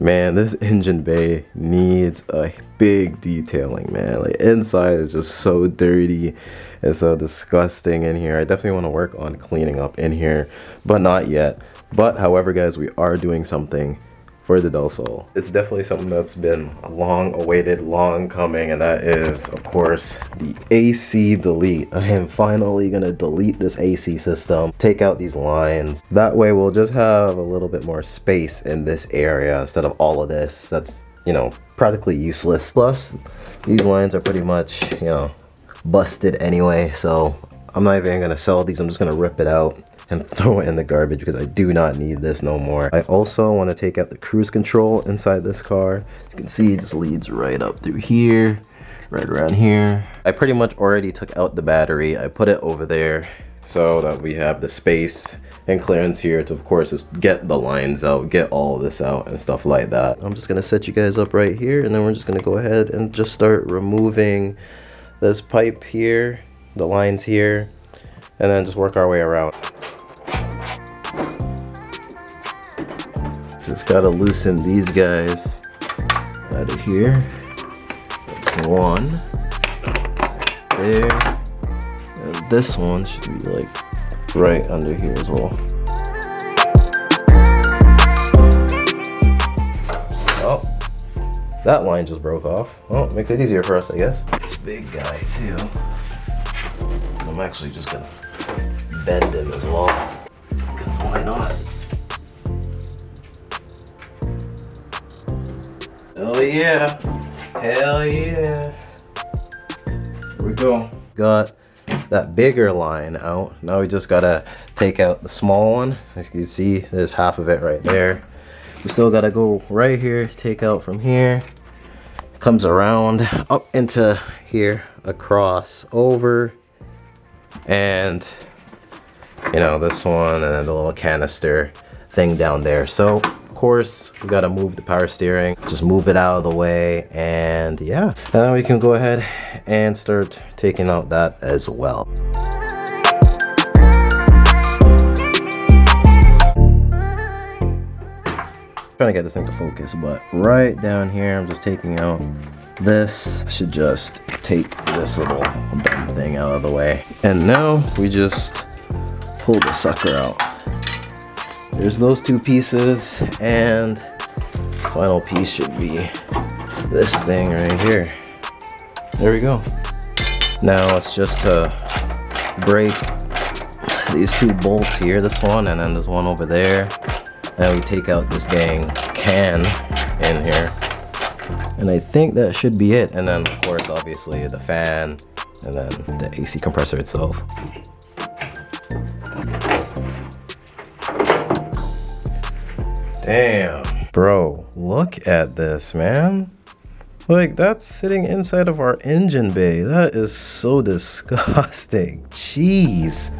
Man, this engine bay needs a big detailing, man. Like, inside is just so dirty and so disgusting in here. I definitely want to work on cleaning up in here, but not yet. But however, guys, we are doing something for the Del Sol. It's definitely something that's been long awaited, long coming, and that is, of course, the AC delete. I am finally gonna delete this AC system, take out these lines. That way we'll just have a little bit more space in this area instead of all of this that's, you know, practically useless. Plus, these lines are pretty much, you know, busted anyway, so I'm not even gonna sell these. I'm just gonna rip it out and throw it in the garbage because I do not need this no more. I also want to take out the cruise control inside this car. As you can see, it just leads right up through here, right around here. I pretty much already took out the battery. I put it over there so that we have the space and clearance here to, of course, just get the lines out, get all of this out and stuff like that. I'm just gonna set you guys up right here, and then we're just gonna go ahead and just start removing this pipe here, the lines here, and then just work our way around. Just gotta loosen these guys out of here. That's one there, and this one should be like right under here as well. Oh, that line just broke off. Oh, it makes it easier for us, I guess. This big guy too. I'm actually just gonna bend him as well, because why not? Hell yeah. Hell yeah. Here we go. Got that bigger line out. Now we just gotta take out the small one. As you can see, there's half of it right there. We still gotta go right here, take out from here. Comes around up into here, across, over, and you know, this one, and then the little canister thing down there. So of course we got to move the power steering, just move it out of the way, and yeah, now we can go ahead and start taking out that as well. Trying to get this thing to focus, but right down here I'm just taking out this. I should just take this little bend thing out of the way, and now we just pull the sucker out. There's those two pieces, and final piece should be this thing right here. There we go. Now it's just to break these two bolts here, this one and then there's one over there, and we take out this dang can in here, and I think that should be it. And then of course obviously the fan and then the AC compressor itself. Damn, bro, look at this, man. Like, that's sitting inside of our engine bay. That is so disgusting. Jeez.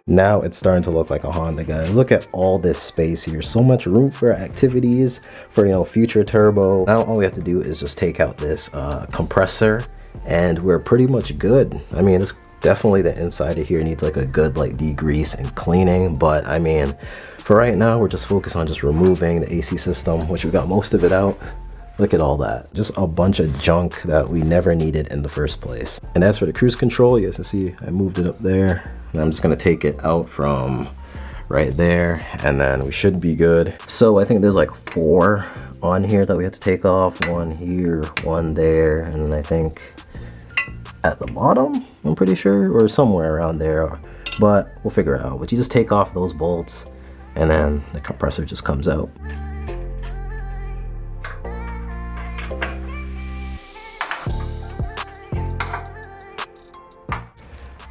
Now it's starting to look like a Honda, guys. Look at all this space here. So much room for activities, for, you know, future turbo. Now all we have to do is just take out this compressor, and we're pretty much good. I mean, it's definitely the inside of here needs like a good like degrease and cleaning, but I mean, for right now we're just focused on just removing the AC system, which we got most of it out. Look at all that, just a bunch of junk that we never needed in the first place. And as for the cruise control, you guys can see I moved it up there, and I'm just gonna take it out from right there, and then we should be good. So I think there's like 4 on here that we have to take off. One here, one there, and then I think at the bottom, I'm pretty sure, or somewhere around there, but we'll figure it out. But you just take off those bolts, and then the compressor just comes out.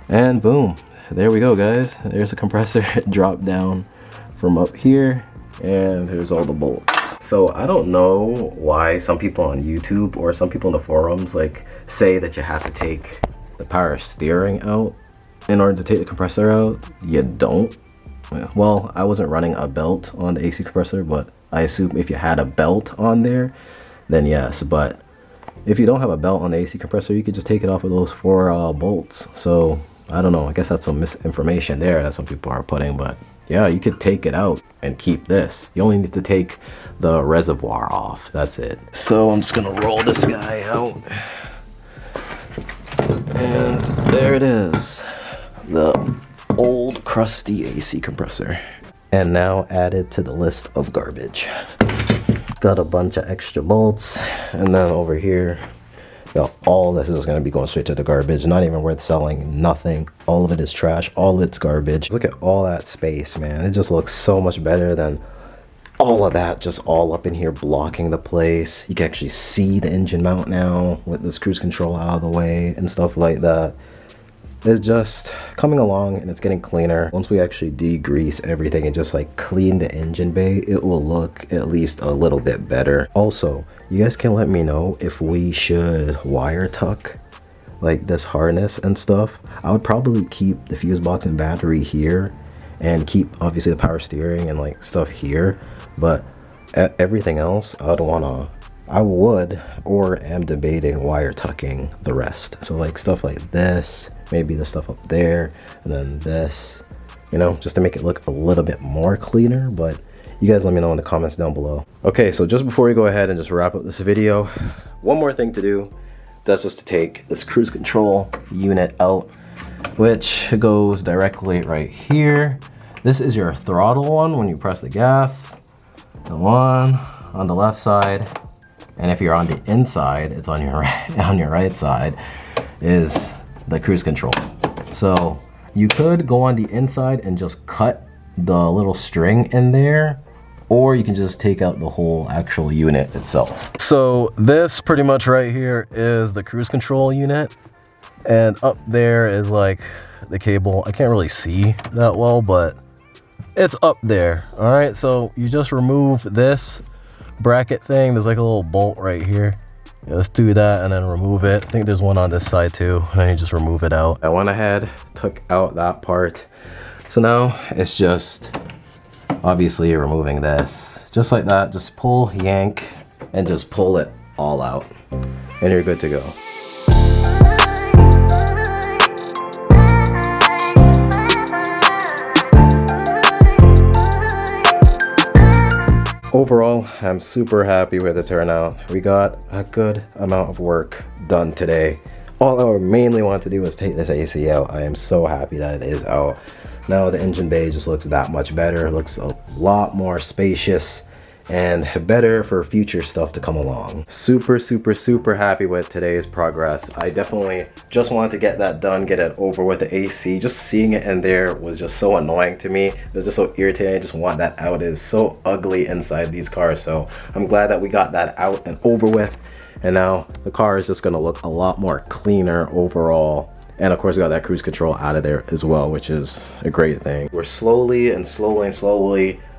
And boom, there we go, guys. There's a compressor. It dropped down from up here, and here's all the bolts. So I don't know why some people on YouTube or some people in the forums like say that you have to take the power steering out in order to take the compressor out. You don't. Well, I wasn't running a belt on the AC compressor, but I assume if you had a belt on there, then yes. But if you don't have a belt on the AC compressor, you could just take it off with those 4 bolts. So I don't know, I guess that's some misinformation there that some people are putting, but yeah, you could take it out and keep this. You only need to take the reservoir off, that's it. So I'm just gonna roll this guy out. And there it is, the old crusty AC compressor. And now added to the list of garbage. Got a bunch of extra bolts, and then over here, all this is going to be going straight to the garbage. Not even worth selling, nothing. All of it is trash, all of it's garbage. Look at all that space, man. It just looks so much better than all of that just all up in here blocking the place. You can actually see the engine mount now with this cruise control out of the way and stuff like that. It's just coming along and it's getting cleaner. Once we actually degrease everything and just like clean the engine bay, it will look at least a little bit better. Also, you guys can let me know if we should wire tuck like this harness and stuff. I would probably keep the fuse box and battery here and keep obviously the power steering and like stuff here, but everything else I would or am debating wire tucking the rest. So like stuff like this, maybe the stuff up there, and then this, you know, just to make it look a little bit more cleaner. But you guys let me know in the comments down below. Okay, so just before we go ahead and just wrap up this video, one more thing to do. That's just to take this cruise control unit out, which goes directly right here. This is your throttle one when you press the gas. The one on the left side, and if you're on the inside, it's on your right side, is the cruise control. So you could go on the inside and just cut the little string in there, or you can just take out the whole actual unit itself. So this pretty much right here is the cruise control unit, and up there is like the cable. I can't really see that well, but it's up there. All right, so you just remove this bracket thing. There's like a little bolt right here. Yeah, let's do that and then remove it. I think there's one on this side too, and then you just remove it out. I went ahead, took out that part. So now it's just obviously removing this. Just like that, just pull, yank, and just pull it all out. And you're good to go. Overall, I'm super happy with the turnout. We got a good amount of work done today. All I mainly want to do is take this AC out. I am so happy that it is out. Now the engine bay just looks that much better. It looks a lot more spacious and better for future stuff to come along. Super happy with today's progress. I definitely just wanted to get that done, get it over with. The AC, just seeing it in there was just so annoying to me. It was just so irritating. I just want that out. It is so ugly inside these cars. So I'm glad that we got that out and over with. And now the car is just gonna look a lot more cleaner overall. And of course we got that cruise control out of there as well, which is a great thing. We're slowly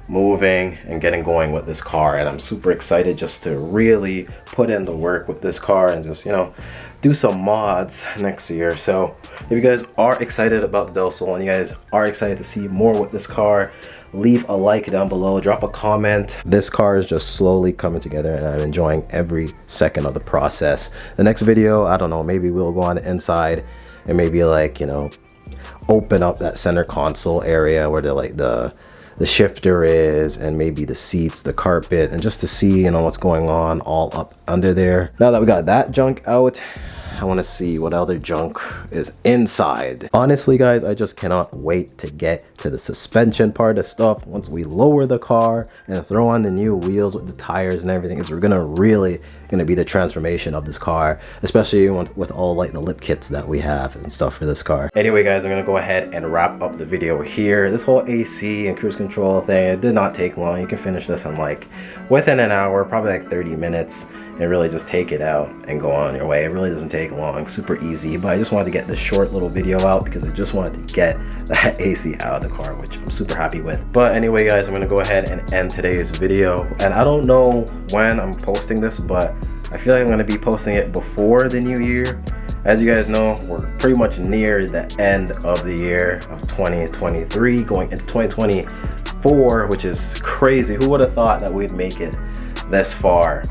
moving and getting going with this car, and I'm super excited just to really put in the work with this car and just, you know, do some mods next year. So if you guys are excited about the Del Sol and you guys are excited to see more with this car, leave a like down below, drop a comment. This car is just slowly coming together and I'm enjoying every second of the process. The next video, I don't know, maybe we'll go on the inside and maybe like, you know, open up that center console area where the shifter is, and maybe the seats, the carpet, and just to see, you know, what's going on all up under there. Now that we got that junk out, I want to see what other junk is inside. Honestly guys, I just cannot wait to get to the suspension part of stuff. Once we lower the car and throw on the new wheels with the tires and everything, we're gonna be the transformation of this car, especially with all like the lip kits that we have and stuff for this car. Anyway guys, I'm gonna go ahead and wrap up the video here. This whole AC and cruise control thing, it did not take long. You can finish this in like within an hour, probably like 30 minutes, and really just take it out and go on your way. It really doesn't take long, super easy. But I just wanted to get this short little video out because I just wanted to get that AC out of the car, which I'm super happy with. But anyway guys, I'm gonna go ahead and end today's video. And I don't know when I'm posting this, but I feel like I'm gonna be posting it before the new year. As you guys know, we're pretty much near the end of the year of 2023, going into 2024, which is crazy. Who would have thought that we'd make it this far?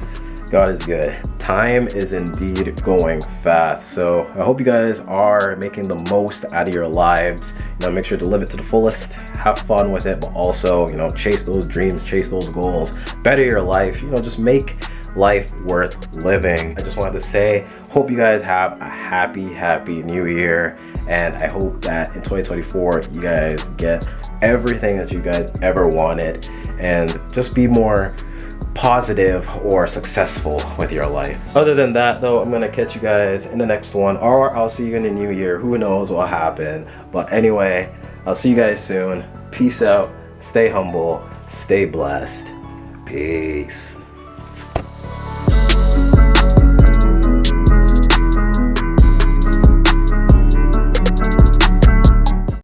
God is good. time is indeed going fast. So I hope you guys are making the most out of your lives. You know, make sure to live it to the fullest, have fun with it, but also, you know, chase those dreams, chase those goals, better your life, you know, just make life worth living. I just wanted to say, hope you guys have a happy new year, and I hope that in 2024 you guys get everything that you guys ever wanted and just be more positive or successful with your life. Other than that though, I'm gonna catch you guys in the next one, or I'll see you in the new year. Who knows what'll happen, but anyway, I'll see you guys soon. Peace out, stay humble, stay blessed. Peace.